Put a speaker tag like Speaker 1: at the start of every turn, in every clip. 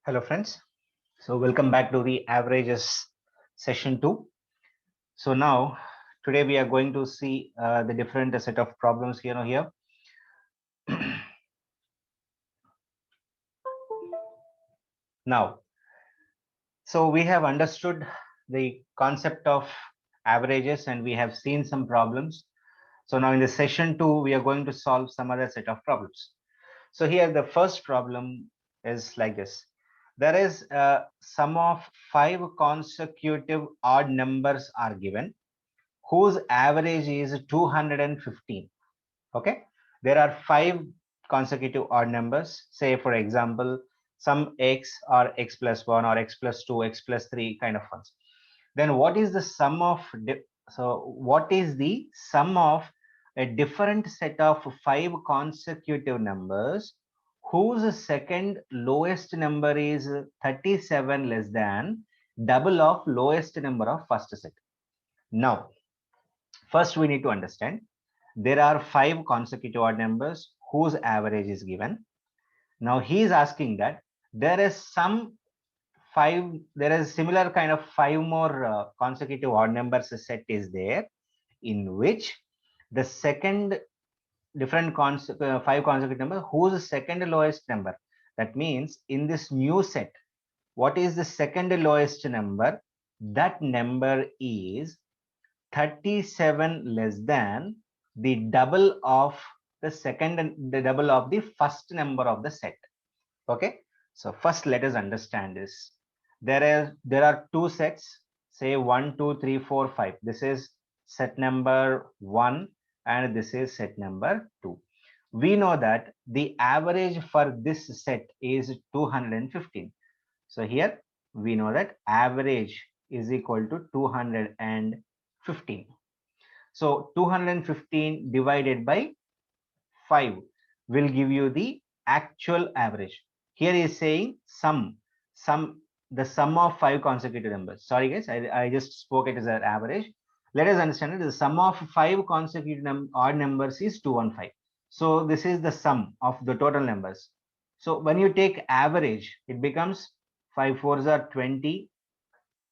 Speaker 1: Hello friends. So welcome back to the averages session 2. So now today we are going to see the different set of problems here. Now, so we have understood the concept of averages and we have seen some problems. So now in the session 2 we are going to solve some other set of problems. So here the first problem is like this. There is a sum of 5 consecutive odd numbers are given whose average is 215. Okay, there are 5 consecutive odd numbers, say for example some x or x plus 1 or x plus 2 x plus 3 kind of ones. Then what is the sum of what is the sum of a different set of 5 consecutive numbers whose second lowest number is 37 less than double of lowest number of first set. Now first, we need to understand there are 5 consecutive odd numbers whose average is given. Now he is asking that there is some there is similar kind of 5 more consecutive odd numbers set is there in which the second 5 consecutive number whose second lowest number. That means in this new set, what is the second lowest number? That number is 37 less than the double of the double of the first number of the set. Okay, so first let us understand this. There are two sets, say 1 2 3 4 5. This is set number 1 and this is set number 2. We know that the average for this set is 215. So here we know that average is equal to 215. So 215 divided by 5 will give you the actual average. Here is saying the sum of 5 consecutive numbers. Sorry guys, I just spoke it as an average. Let us understand it. The sum of 5 consecutive odd numbers is 215. So this is the sum of the total numbers. So when you take average, it becomes 5 fours are 20,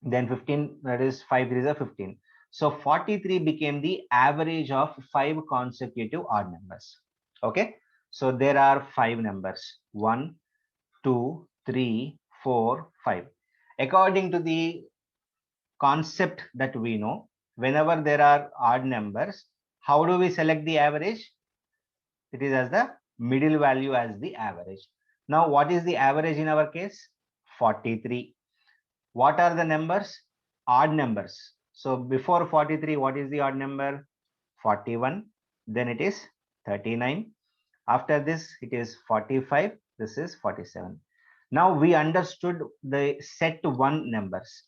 Speaker 1: then 15, that is 5 threes are 15. So 43 became the average of 5 consecutive odd numbers. Okay, so there are 5 numbers 1 2 3 4 5. According to the concept that we know, whenever there are odd numbers, how do we select the average? It is as the middle value as the average. Now what is the average in our case? 43. What are the numbers? Odd numbers. So before 43, what is the odd number? 41. Then it is 39. After this, it is 45. This is 47. Now we understood the set 1 numbers.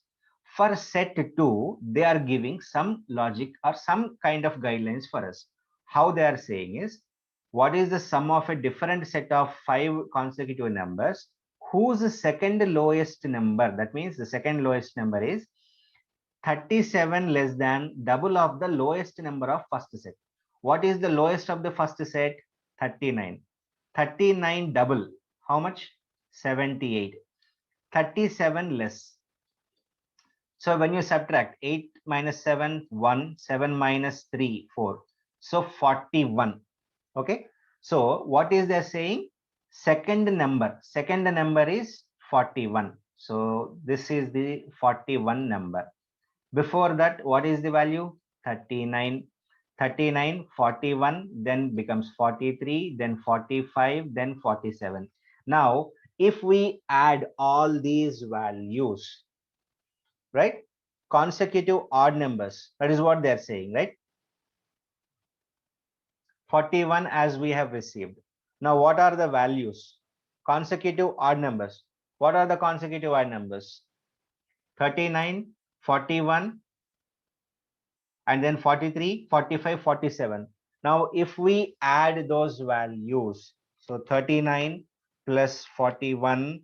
Speaker 1: For set 2, they are giving some logic or some kind of guidelines for us. How they are saying is, what is the sum of a different set of 5 consecutive numbers whose second lowest number, that means the second lowest number is 37 less than double of the lowest number of first set. What is the lowest of the first set? 39. 39 double. How much? 78. 37 less. So when you subtract 8 minus 7, 1, 7 minus 3, 4. So 41. Okay. So what is they saying? Second number is 41. So this is the 41 number. Before that, what is the value? 39. 39, 41, then becomes 43, then 45, then 47. Now, if we add all these values, right? Consecutive odd numbers, that is what they're saying, right? 41 as we have received. Now, what are the values? Consecutive odd numbers. What are the consecutive odd numbers? 39, 41, and then 43, 45, 47. Now, if we add those values, so 39 plus 41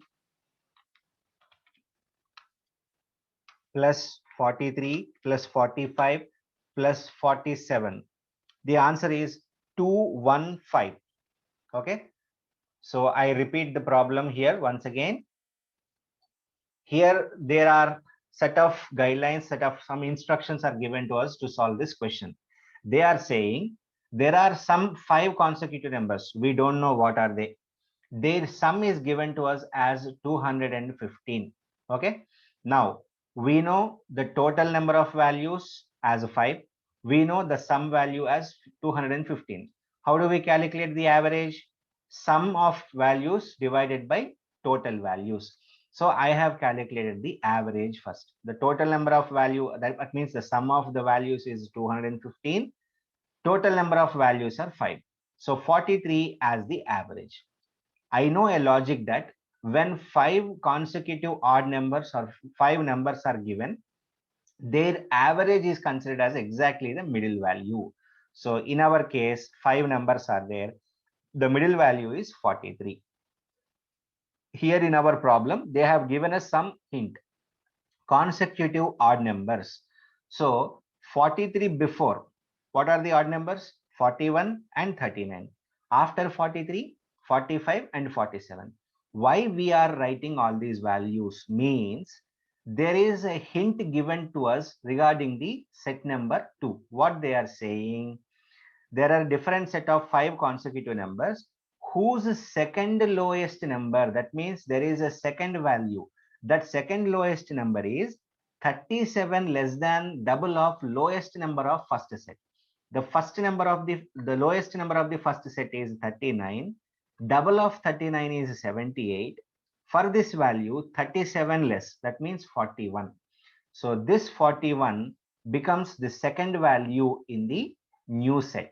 Speaker 1: plus 43 plus 45 plus 47, the answer is 215. Okay. So I repeat the problem here once again. Here there are set of guidelines, set of some instructions are given to us to solve this question. They are saying there are some 5 consecutive numbers. We don't know what are they. Their sum is given to us as 215. Okay. Now we know the total number of values as 5. We know the sum value as 215. How do we calculate the average? Sum of values divided by total values. So I have calculated the average first. The total number of value, that means the sum of the values is 215. Total number of values are 5. So 43 as the average. I know a logic that when 5 consecutive odd numbers or 5 numbers are given, their average is considered as exactly the middle value. So in our case, 5 numbers are there. The middle value is 43. Here in our problem, they have given us some hint. Consecutive odd numbers. So 43 before, what are the odd numbers? 41 and 39. After 43, 45 and 47. Why we are writing all these values means there is a hint given to us regarding the set number 2. What they are saying, there are different set of 5 consecutive numbers whose second lowest number, that means there is a second value, that second lowest number is 37 less than double of lowest number of first set. The first number of the lowest number of the first set is 39. Double of 39 is 78. For this value, 37 less, that means 41. So this 41 becomes the second value in the new set.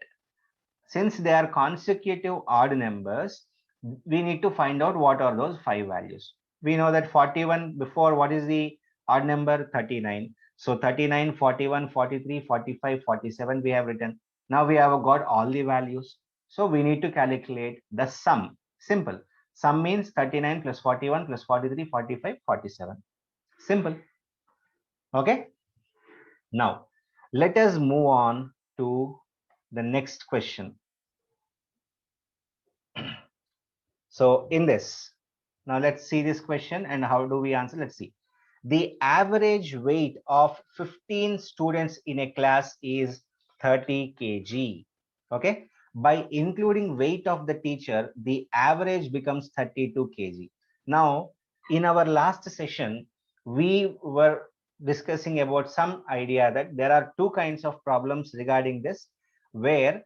Speaker 1: Since they are consecutive odd numbers, we need to find out what are those 5 values. We know that 41 before, what is the odd number? 39. So 39, 41, 43, 45, 47 we have written. Now we have got all the values. So we need to calculate the sum. Simple. Sum means 39 plus 41 plus 43, 45, 47. Simple. Okay. Now let us move on to the next question. So in this, now let's see this question and how do we answer? Let's see. The average weight of 15 students in a class is 30 kg. Okay. By including weight of the teacher, the average becomes 32 kg. Now, in our last session, we were discussing about some idea that there are two kinds of problems regarding this, where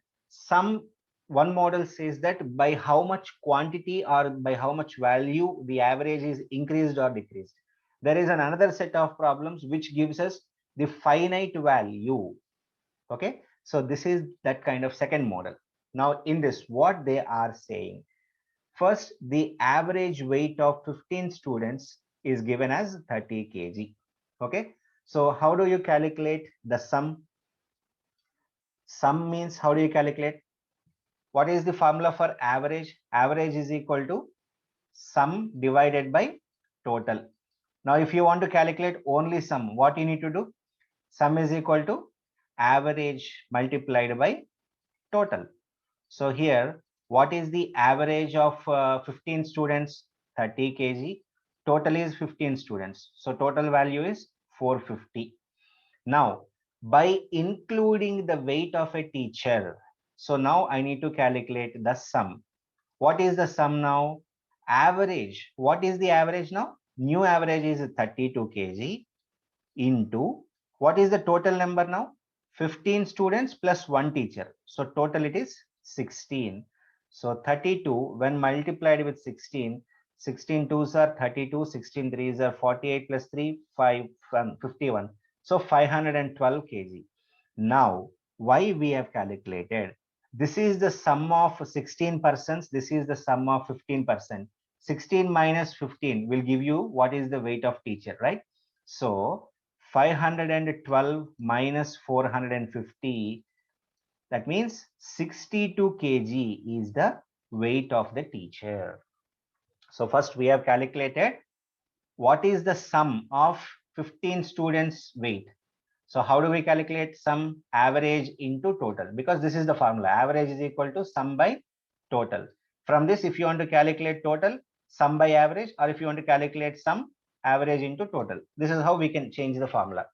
Speaker 1: one model says that by how much quantity or by how much value the average is increased or decreased. There is another set of problems which gives us the finite value. Okay, so this is that kind of second model. Now in this, what they are saying, first the average weight of 15 students is given as 30 kg. Okay, so how do you calculate the sum? Sum means, how do you calculate? What is the formula for average? Average is equal to sum divided by total. Now, if you want to calculate only sum, what you need to do? Sum is equal to average multiplied by total. So here, what is the average of 15 students? 30 kg. Total is 15 students. So total value is 450. Now, by including the weight of a teacher, so now I need to calculate the sum. What is the sum now? Average. What is the average now? New average is 32 kg into, what is the total number now? 15 students plus 1 teacher. So total it is 16. So 32 when multiplied with 16, 16 2s are 32, 16 3s are 48 plus 3, 5, 51. So 512 kg. Now, why we have calculated? This is the sum of 16%. This is the sum of 15%. 16 minus 15 will give you what is the weight of teacher, right? So 512 minus 450, that means 62 kg is the weight of the teacher. So first we have calculated what is the sum of 15 students weight. So how do we calculate sum? Average into total, because this is the formula. Average is equal to sum by total. From this, if you want to calculate total, sum by average, or if you want to calculate sum, average into total. This is how we can change the formula.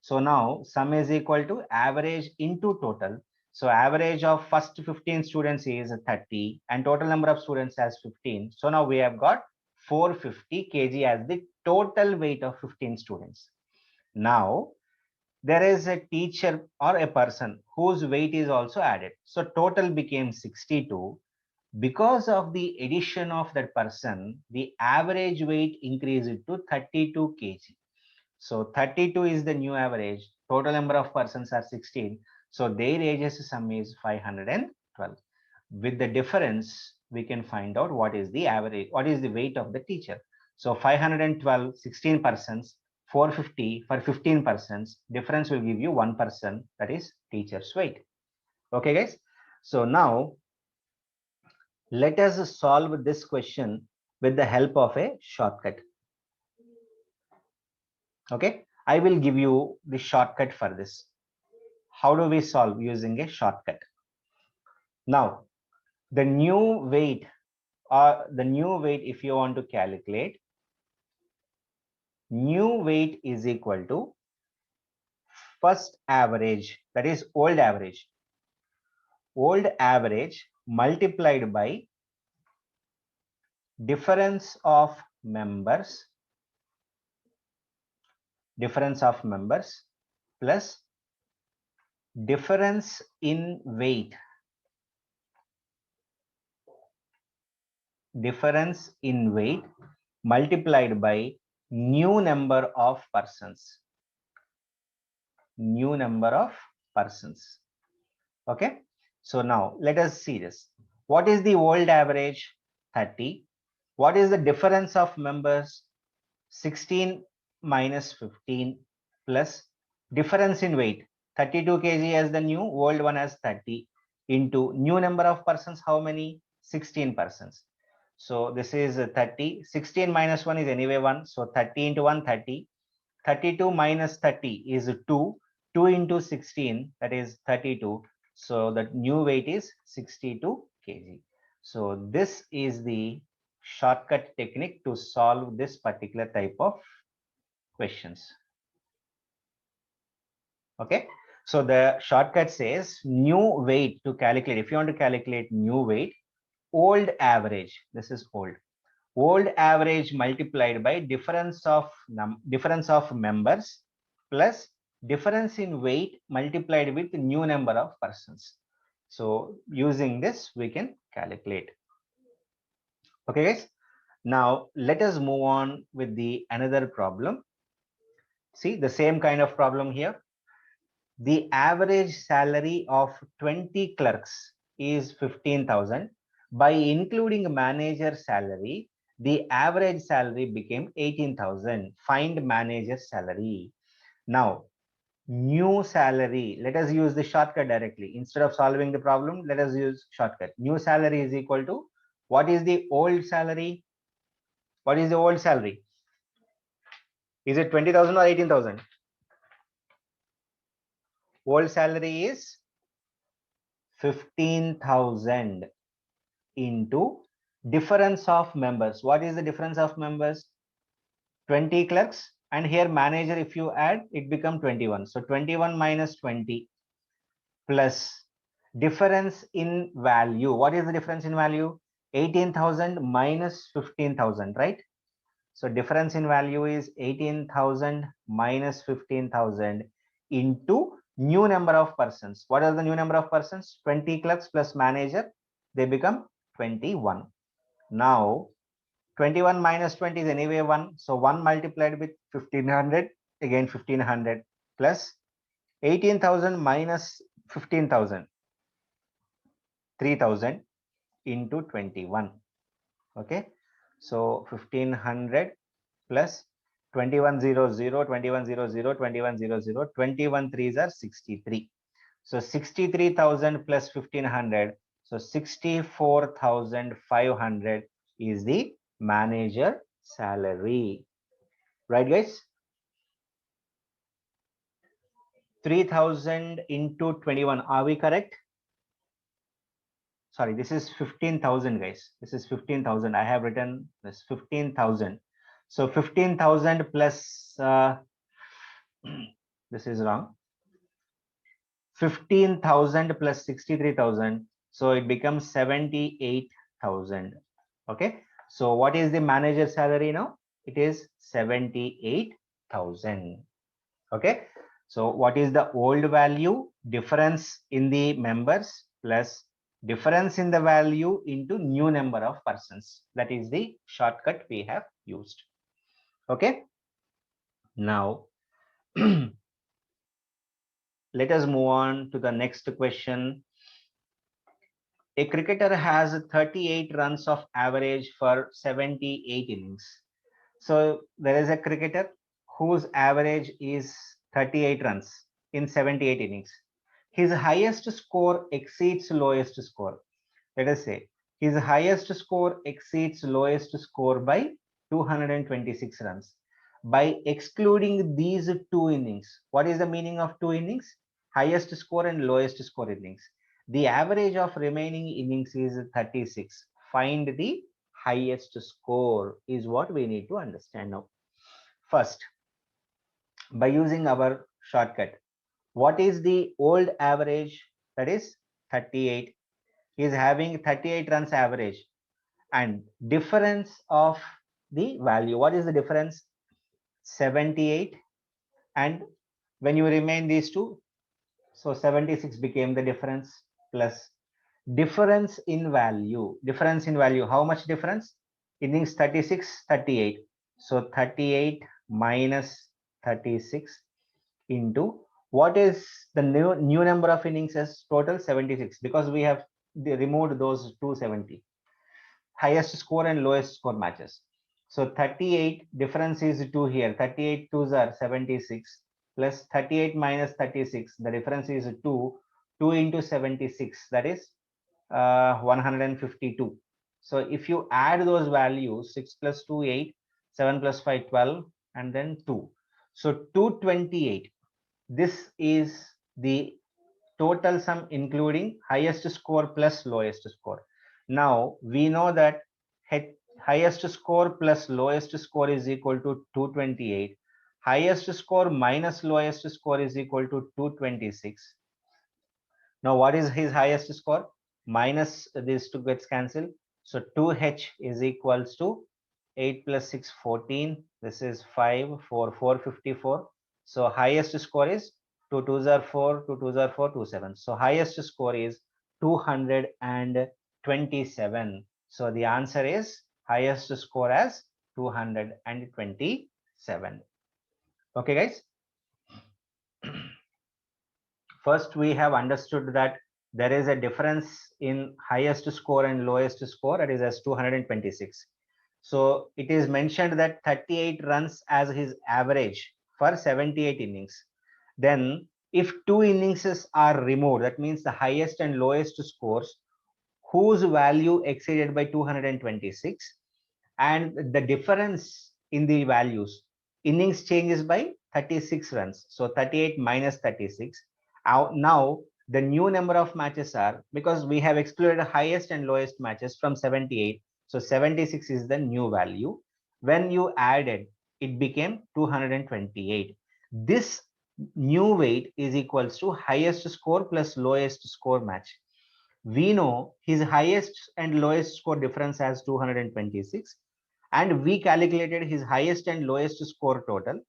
Speaker 1: So now sum is equal to average into total. So average of first 15 students is 30 and total number of students as 15. So now we have got 450 kg as the total weight of 15 students. Now there is a teacher or a person whose weight is also added. So total became 62. Because of the addition of that person, the average weight increased to 32 kg. So 32 is the new average. Total number of persons are 16. So their ages sum is 512. With the difference, we can find out what is the average, what is the weight of the teacher. So 512, 16 persons, 450 for 15 persons, difference will give you 1%, that is teacher's weight. Okay, guys. So now let us solve this question with the help of a shortcut. Okay, I will give you the shortcut for this. How do we solve using a shortcut? Now, the new weight if you want to calculate, new weight is equal to first average, that is old average multiplied by difference of members plus difference in weight multiplied by new number of persons. Okay, so now let us see this. What is the old average? 30. What is the difference of members? 16 minus 15 plus difference in weight. 32 kg as the new, old one as 30, into new number of persons. How many? 16 persons. So this is 30. 16 minus 1 is anyway 1. So 30 into 1, 30. 32 minus 30 is 2. 2 into 16, that is 32. So the new weight is 62 kg. So this is the shortcut technique to solve this particular type of questions. Okay, so the shortcut says new weight to calculate. If you want to calculate new weight, old average, this is old average multiplied by difference of members plus difference in weight multiplied with new number of persons. So using this we can calculate. Okay, guys. Now let us move on with the another problem. See the same kind of problem here. The average salary of 20 clerks is 15,000. By including manager salary, the average salary became 18,000. Find manager salary. Now, new salary, let us use the shortcut directly. Instead of solving the problem, let us use shortcut. New salary is equal to, what is the old salary? What is the old salary? Is it 20,000 or 18,000? Old salary is 15,000 into difference of members. What is the difference of members? 20 clerks, and here manager, if you add, it become 21. So 21 minus 20 plus difference in value. What is the difference in value? 18,000 minus 15,000, right? So difference in value is 18,000 minus 15,000 into new number of persons. What are the new number of persons? 20 clerks plus manager, they become 21. Now 21 minus 20 is anyway 1. So 1 multiplied with 1500, again 1500 plus 18,000 minus 15,000, 3,000 into 21. Okay, so 1500 plus 2100, 2100, 2100, 21 threes are 63. So 63,000 plus 1500. So 64,500 is the manager salary. Right, guys? 3,000 into 21. Are we correct? Sorry, this is 15,000, guys. This is 15,000. I have written this 15,000. So 15,000 plus, this is wrong, 15,000 plus 63,000. So it becomes 78,000. Okay. So what is the manager salary now? It is 78,000. Okay. So what is the old value? Difference in the members plus difference in the value into new number of persons. That is the shortcut we have used. Okay. Now, let us move on to the next question. A cricketer has 38 runs of average for 78 innings. So there is a cricketer whose average is 38 runs in 78 innings. His highest score exceeds lowest score. Let us say his highest score exceeds lowest score by 226 runs. By excluding these two innings, what is the meaning of two innings? Highest score and lowest score innings. The average of remaining innings is 36. Find the highest score is what we need to understand now. First, by using our shortcut, what is the old average? That is 38. He is having 38 runs average, and difference of the value. What is the difference? 78. And when you remain these two, so 76 became the difference plus difference in value. Difference in value. How much difference? Innings 36, 38. So 38 minus 36 into what is the new number of innings as total? 76, because we have removed those 270. Highest score and lowest score matches. So 38 difference is 2 here. 38 2s are 76 plus 38 minus 36. The difference is 2. 2 into 76, that is 152. So if you add those values, 6 plus 2 8, 7 plus 5 12, and then 2. So 228. This is the total sum including highest score plus lowest score. Now we know that highest score plus lowest score is equal to 228. Highest score minus lowest score is equal to 226. Now what is his highest score? Minus these two gets cancelled. So 2h is equals to 8 plus 6 14. This is 5 4 4 54. So highest score is 2 2s are 4, 2 2s are 4, 2 7. So highest score is 227. So the answer is highest score as 227. Okay guys. First we have understood that there is a difference in highest score and lowest score, that is as 226. So it is mentioned that 38 runs as his average for 78 innings. Then if two innings are removed, that means the highest and lowest scores whose value exceeded by 226, and the difference in the values, innings changes by 36 runs. So 38 minus 36. Now the new number of matches are, because we have excluded highest and lowest matches from 78, so 76 is the new value. When you added, it became 228. This new weight is equals to highest score plus lowest score match. We know his highest and lowest score difference as 226, and we calculated his highest and lowest score total.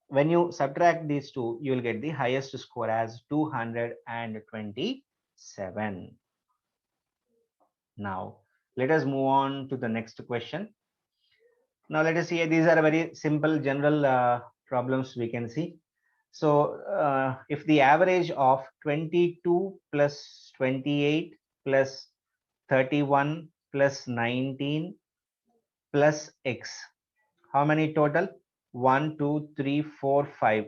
Speaker 1: When you subtract these two, you will get the highest score as 227. Now let us move on to the next question. Now let us see, these are very simple general problems we can see. So if the average of 22 plus 28 plus 31 plus 19 plus x, how many total? 1 2 3 4 5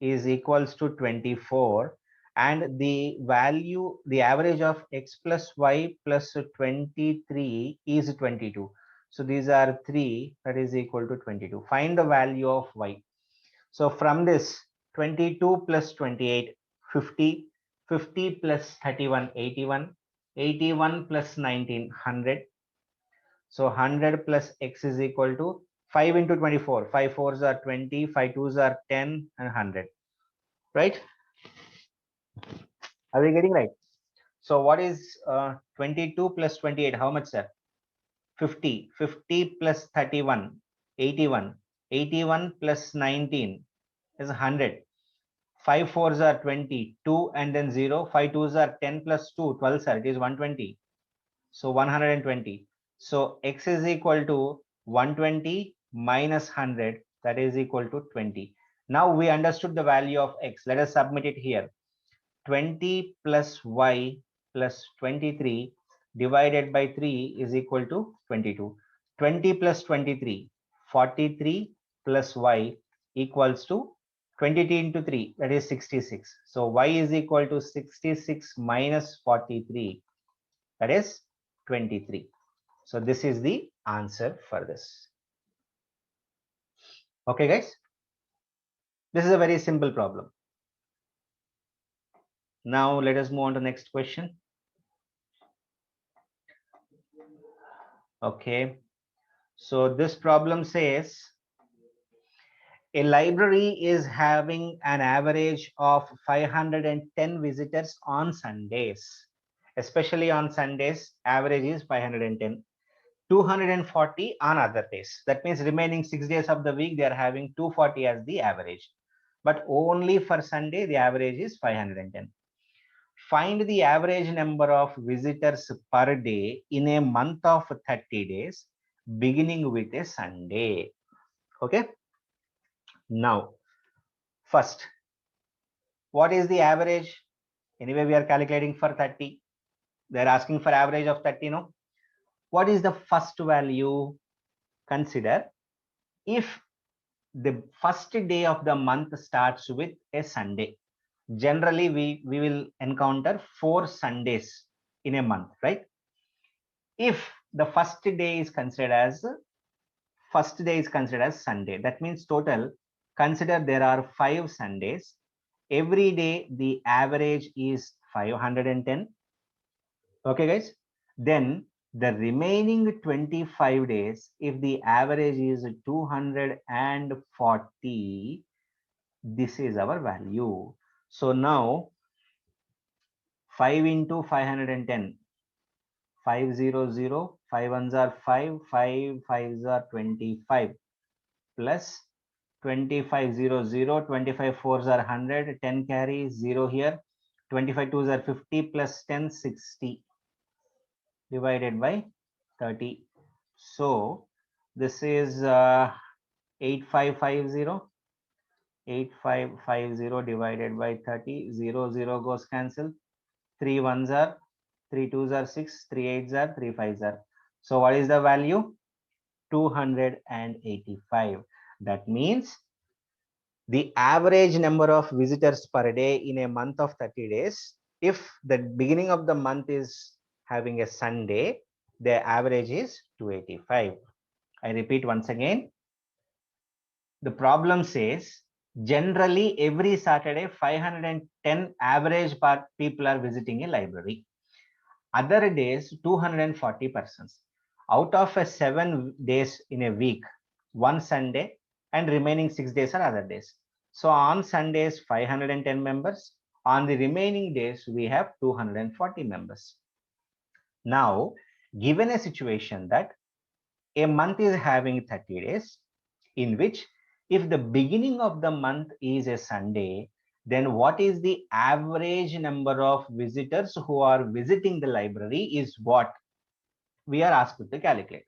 Speaker 1: is equals to 24, and the value, the average of x plus y plus 23 is 22. So these are 3, that is equal to 22. Find the value of y. So from this, 22 plus 28 50, 50 plus 31 81, 81 plus 19 100. So 100 plus x is equal to 5 into 24, 5 fours are 20, 5 twos are 10 and 100, right? Are we getting right? So what is 22 plus 28? How much, sir? 50. 50 plus 31, 81. 81 plus 19 is 100. 5 fours are 20, 2 and then 0. 5 twos are 10 plus 2, 12, sir. It is 120. So 120. So x is equal to 120 minus 100, that is equal to 20. Now we understood the value of x. Let us submit it here. 20 plus y plus 23 divided by 3 is equal to 22. 20 plus 23, 43 plus y equals to 22 into 3, that is 66. So y is equal to 66 minus 43, that is 23. So this is the answer for this. Okay, guys. This is a very simple problem. Now let us move on to the next question. Okay. So this problem says a library is having an average of 510 visitors on Sundays. Especially on Sundays, average is 510. 240 on other days. That means remaining 6 days of the week, they are having 240 as the average. But only for Sunday, the average is 510. Find the average number of visitors per day in a month of 30 days, beginning with a Sunday. Okay. Now, first, what is the average? Anyway, we are calculating for 30. They're asking for average of 30, no? What is the first value? Consider if the first day of the month starts with a Sunday. Generally, we will encounter 4 Sundays in a month, right? If the first day is considered as Sunday, that means total, consider there are 5 Sundays. Every day the average is 510. Okay, guys. Then the remaining 25 days, if the average is 240, this is our value. So now 5 into 510, 500, 5 ones are 5, 5 5s are 25, plus 2500, 25 fours are 100, 10 carry, 0 here, 25 twos are 50, plus 10, 60, divided by 30. So this is 8550. 8550 divided by 30, 0 0 goes cancel, 3 ones are 3 twos are 6, 3 eights are 3 fives are. So what is the value? 285. That means the average number of visitors per day in a month of 30 days, if the beginning of the month is having a Sunday, the average is 285. I repeat once again. The problem says generally every Saturday 510 average people are visiting a library. Other days 240 persons. Out of a 7 days in a week, one Sunday and remaining 6 days are other days. So on Sundays 510 members. On the remaining days we have 240 members. Now, given a situation that a month is having 30 days, in which if the beginning of the month is a Sunday, then what is the average number of visitors who are visiting the library is what we are asked to calculate.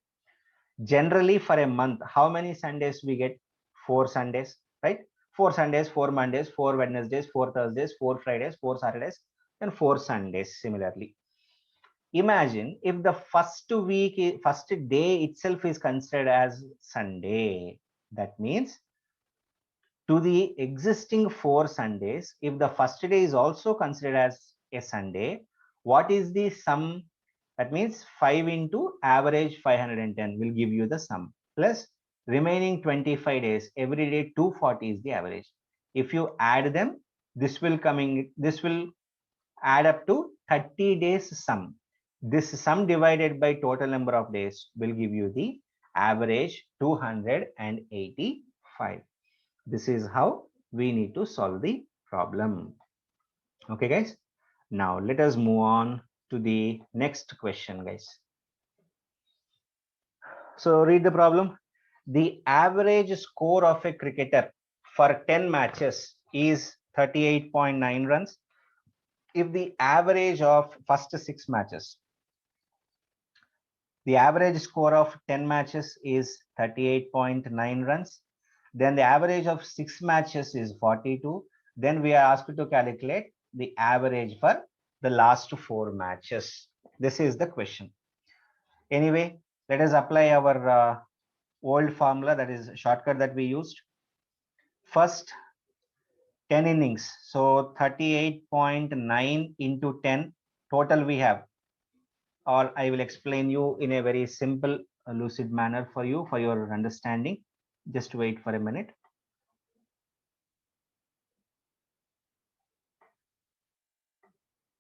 Speaker 1: Generally for a month, how many Sundays we get? 4 Sundays, right? 4 Sundays, 4 Mondays, 4 Wednesdays, 4 Thursdays, 4 Fridays, 4 Saturdays, and 4 Sundays similarly. Imagine if the first day itself is considered as Sunday. That means to the existing 4 Sundays, if the first day is also considered as a Sunday, what is the sum? That means 5 into average 510 will give you the sum, plus remaining 25 days, every day 240 is the average. If you add them, this will add up to 30 days sum. This sum divided by total number of days will give you the average 285. This is how we need to solve the problem. Okay, guys. Now let us move on to the next question, guys. So read the problem. The average score of a cricketer for 10 matches is 38.9 runs. If the average of first 6 matches, the average score of 10 matches is 38.9 runs, then the average of 6 matches is 42, then we are asked to calculate the average for the last 4 matches. This is the question. Anyway, let us apply our old formula, that is shortcut that we used. First 10 innings, so 38.9 into 10 total we have, or I will explain you in a very simple lucid manner for you for your understanding. Just wait for a minute.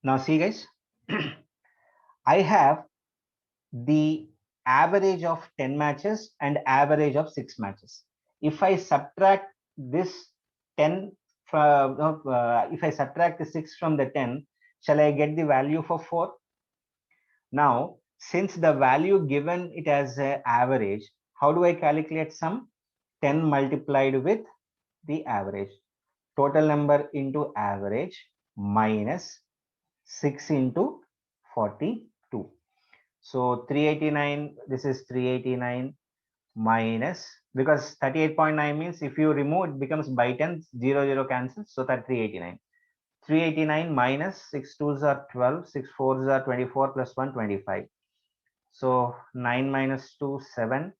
Speaker 1: Now see guys, I have the average of 10 matches and average of 6 matches. If I subtract this 10 from, if I subtract the 6 from the 10, shall I get the value for 4? Now, since the value given it as an average, how do I calculate sum? 10 multiplied with the average. Total number into average minus 6 into 42. So 389, this is 389 minus, because 38.9 means if you remove it becomes by 10, 0 cancels, so that 389. 389 minus 6 2s are 12, 6 4s are 24 plus 1 25. So 9 minus 2 7,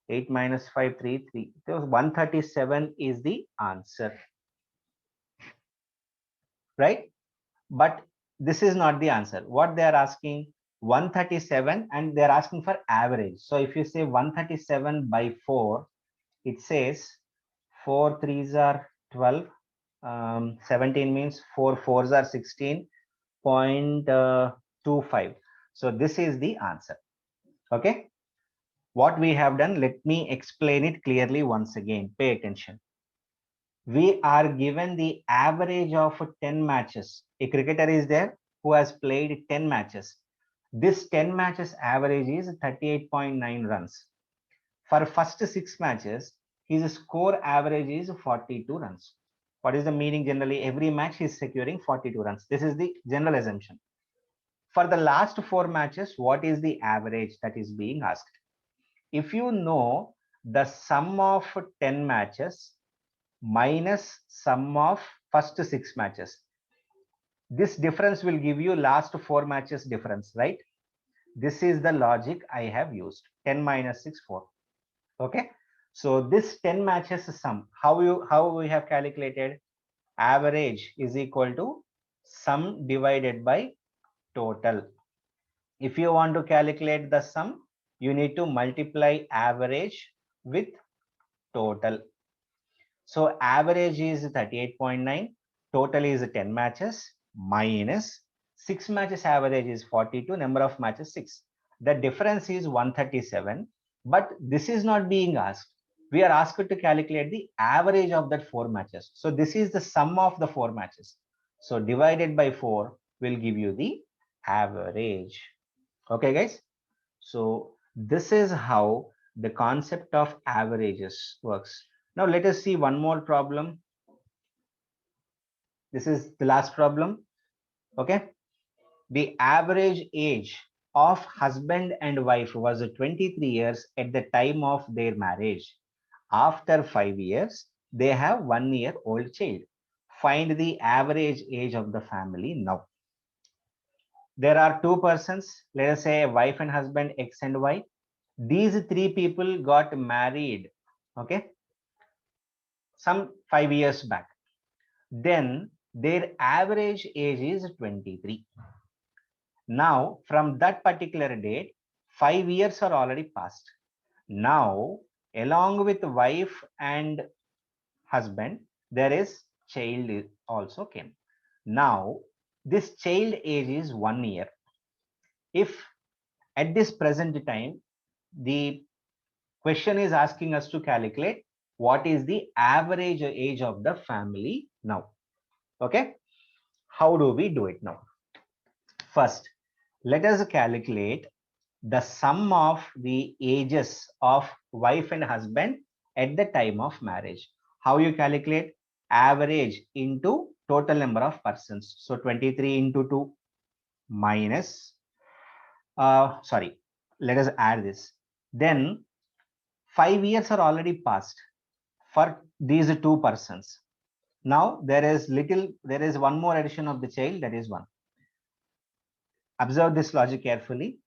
Speaker 1: 8 minus 5 3 3. So 137 is the answer, right? But this is not the answer. What they are asking, 137, and they are asking for average. So if you say 137 by 4, it says 4 3s are 12, 17 means 4 4s are 16.25. So this is the answer. Okay, what we have done, let me explain it clearly once again. Pay attention. We are given the average of 10 matches. A cricketer is there who has played 10 matches. This 10 matches average is 38.9 runs. For first 6 matches, his score average is 42 runs. What is the meaning? Generally, every match he is securing 42 runs. This is the general assumption. For the last 4 matches, what is the average that is being asked? If you know the sum of 10 matches minus sum of first 6 matches, this difference will give you last 4 matches difference, right? This is the logic I have used. 10 minus 6 4. Okay, so this 10 matches sum, how we have calculated? Average is equal to sum divided by total. If you want to calculate the sum, you need to multiply average with total. So average is 38.9, total is 10 matches minus 6 matches average is 42, number of matches 6. The difference is 137, but this is not being asked. We are asked to calculate the average of that 4 matches. So this is the sum of the 4 matches. So divided by 4 will give you the average. Okay, guys. So this is how the concept of averages works. Now let us see one more problem. This is the last problem. Okay. The average age of husband and wife was 23 years at the time of their marriage. After 5 years, they have 1-year-old child. Find the average age of the family now. There are 2 persons, let us say wife and husband, X and Y. These 3 people got married, okay, some 5 years back. Then their average age is 23. Now, from that particular date, 5 years are already passed. Now, along with wife and husband, there is child also came. Now, this child age is 1 year. If at this present time, the question is asking us to calculate what is the average age of the family now. Okay, how do we do it now? First, let us calculate the sum of the ages of wife and husband at the time of marriage. How you calculate? Average into total number of persons. So 23 into 2 minus, sorry, let us add this. Then 5 years are already passed for these two persons. Now there is one more addition of the child, that is 1. Observe this logic carefully.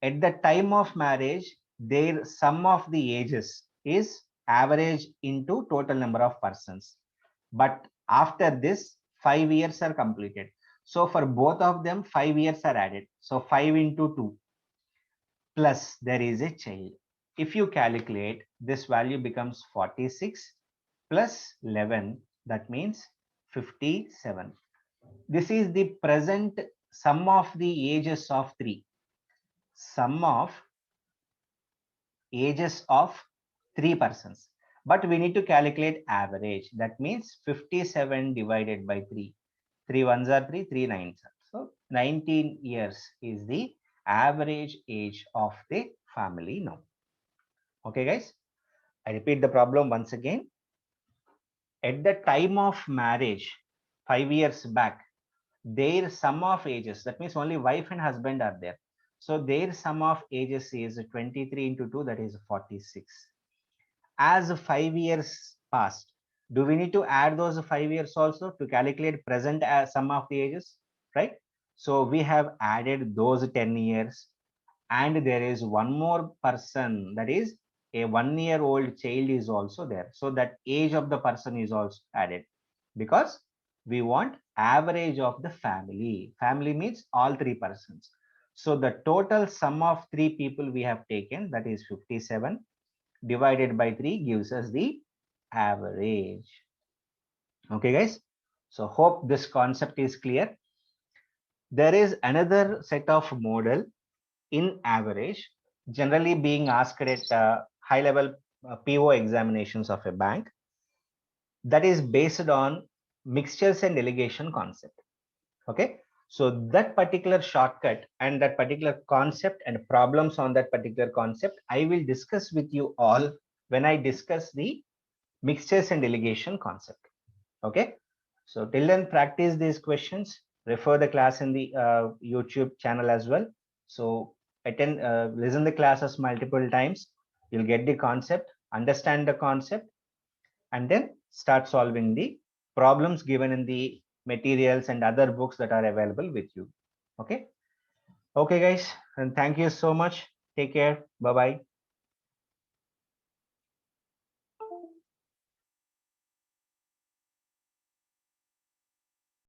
Speaker 1: At the time of marriage, their sum of the ages is average into total number of persons. But after this, 5 years are completed. So for both of them, 5 years are added. So 5 into 2 plus there is a child. If you calculate, this value becomes 46 plus 11. That means 57. This is the present sum of the ages of 3. Sum of ages of 3 persons, but we need to calculate average. That means 57 divided by 3. 3 ones are 3, 3 nines are. So 19 years is the average age of the family now. Okay guys, I repeat the problem once again. At the time of marriage, 5 years back, their sum of ages, that means only wife and husband are there. So their sum of ages is 23 into 2, that is 46. As 5 years passed, do we need to add those 5 years also to calculate present as sum of the ages, right? So we have added those 10 years, and there is one more person, that is a 1-year-old child is also there. So that age of the person is also added, because we want average of the family. Family means all 3 persons. So the total sum of 3 people we have taken, that is 57, divided by 3 gives us the average. Okay guys, so hope this concept is clear. There is another set of model in average, generally being asked at high level PO examinations of a bank, that is based on mixtures and delegation concept. Okay, so that particular shortcut and that particular concept and problems on that particular concept, I will discuss with you all when I discuss the mixtures and delegation concept. Okay, so till then practice these questions, refer the class in the YouTube channel as well. So attend, listen the classes multiple times. You'll get the concept, understand the concept, and then start solving the problems given in the materials and other books that are available with you. Okay. Okay, guys, and thank you so much. Take care. Bye bye.